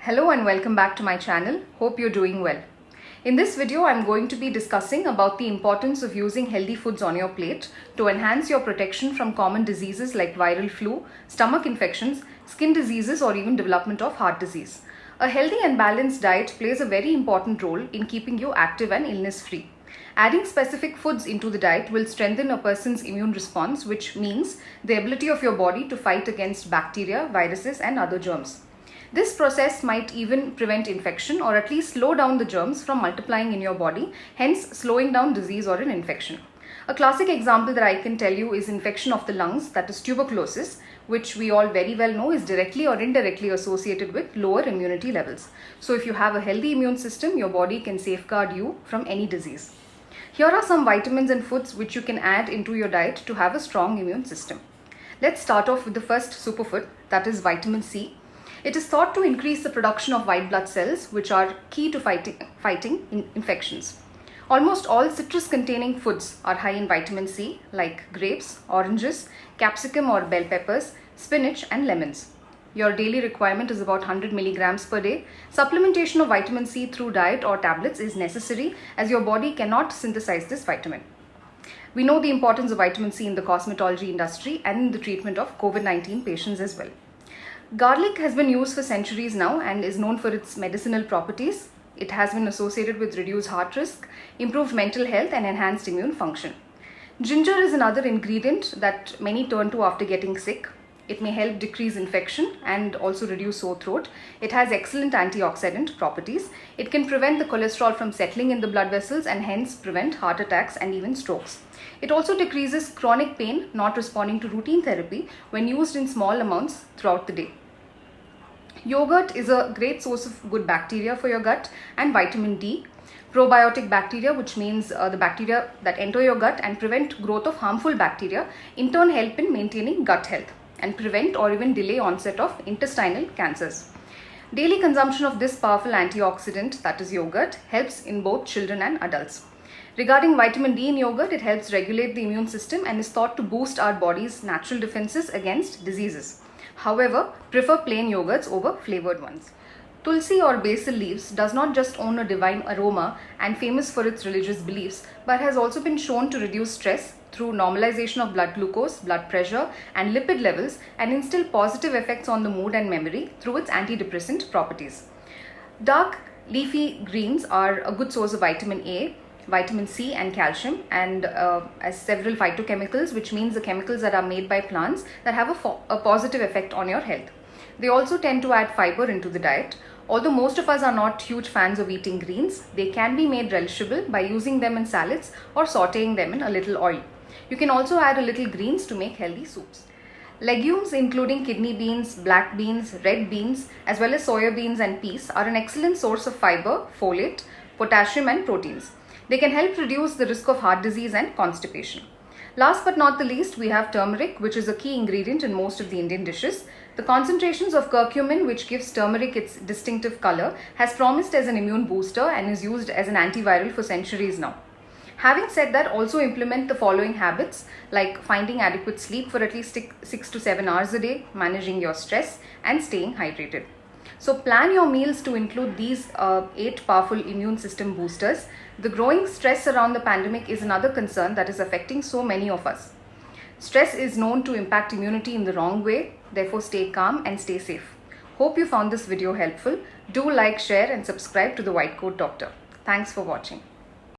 Hello and welcome back to my channel. Hope you're doing well. In this video, I'm going to be discussing about the importance of using healthy foods on your plate to enhance your protection from common diseases like viral flu, stomach infections, skin diseases, or even development of heart disease. A healthy and balanced diet plays a very important role in keeping you active and illness-free. Adding specific foods into the diet will strengthen a person's immune response, which means the ability of your body to fight against bacteria, viruses, and other germs. This process might even prevent infection or at least slow down the germs from multiplying in your body, hence slowing down disease or an infection. A classic example that I can tell you is infection of the lungs, that is tuberculosis, which we all very well know is directly or indirectly associated with lower immunity levels. So if you have a healthy immune system, your body can safeguard you from any disease. Here are some vitamins and foods which you can add into your diet to have a strong immune system. Let's start off with the first superfood, that is vitamin C. It is thought to increase the production of white blood cells, which are key to fighting infections. Almost all citrus-containing foods are high in vitamin C, like grapes, oranges, capsicum or bell peppers, spinach, and lemons. Your daily requirement is about 100 milligrams per day. Supplementation of vitamin C through diet or tablets is necessary as your body cannot synthesize this vitamin. We know the importance of vitamin C in the cosmetology industry and in the treatment of COVID-19 patients as well. Garlic has been used for centuries now and is known for its medicinal properties. It has been associated with reduced heart risk, improved mental health, and enhanced immune function. Ginger is another ingredient that many turn to after getting sick. It may help decrease infection and also reduce sore throat. It has excellent antioxidant properties. It can prevent the cholesterol from settling in the blood vessels and hence prevent heart attacks and even strokes. It also decreases chronic pain not responding to routine therapy when used in small amounts throughout the day. Yogurt is a great source of good bacteria for your gut and vitamin D. Probiotic bacteria, which means the bacteria that enter your gut and prevent growth of harmful bacteria, in turn help in maintaining gut health and prevent or even delay onset of intestinal cancers. Daily consumption of this powerful antioxidant, that is yogurt, helps in both children and adults. Regarding vitamin D in yogurt, it helps regulate the immune system and is thought to boost our body's natural defenses against diseases. However, prefer plain yogurts over flavored ones. Tulsi or basil leaves does not just own a divine aroma and famous for its religious beliefs, but has also been shown to reduce stress through normalization of blood glucose, blood pressure, and lipid levels, and instill positive effects on the mood and memory through its antidepressant properties. Dark leafy greens are a good source of vitamin A, vitamin C, and calcium, and as several phytochemicals, which means the chemicals that are made by plants that have a positive effect on your health. They also tend to add fiber into the diet. Although most of us are not huge fans of eating greens, they can be made relishable by using them in salads or sauteing them in a little oil. You can also add a little greens to make healthy soups. Legumes including kidney beans, black beans, red beans, as well as soya beans and peas are an excellent source of fiber, folate, potassium, and proteins. They can help reduce the risk of heart disease and constipation. Last but not the least, we have turmeric, which is a key ingredient in most of the Indian dishes. The concentrations of curcumin, which gives turmeric its distinctive color, has promised as an immune booster and is used as an antiviral for centuries now. Having said that, also implement the following habits like finding adequate sleep for at least 6 to 7 hours a day, managing your stress, and staying hydrated. So plan your meals to include these 8 powerful immune system boosters. The growing stress around the pandemic is another concern that is affecting so many of us. Stress is known to impact immunity in the wrong way, therefore stay calm and stay safe. Hope you found this video helpful. Do like, share, and subscribe to the White Coat Doctor. Thanks for watching.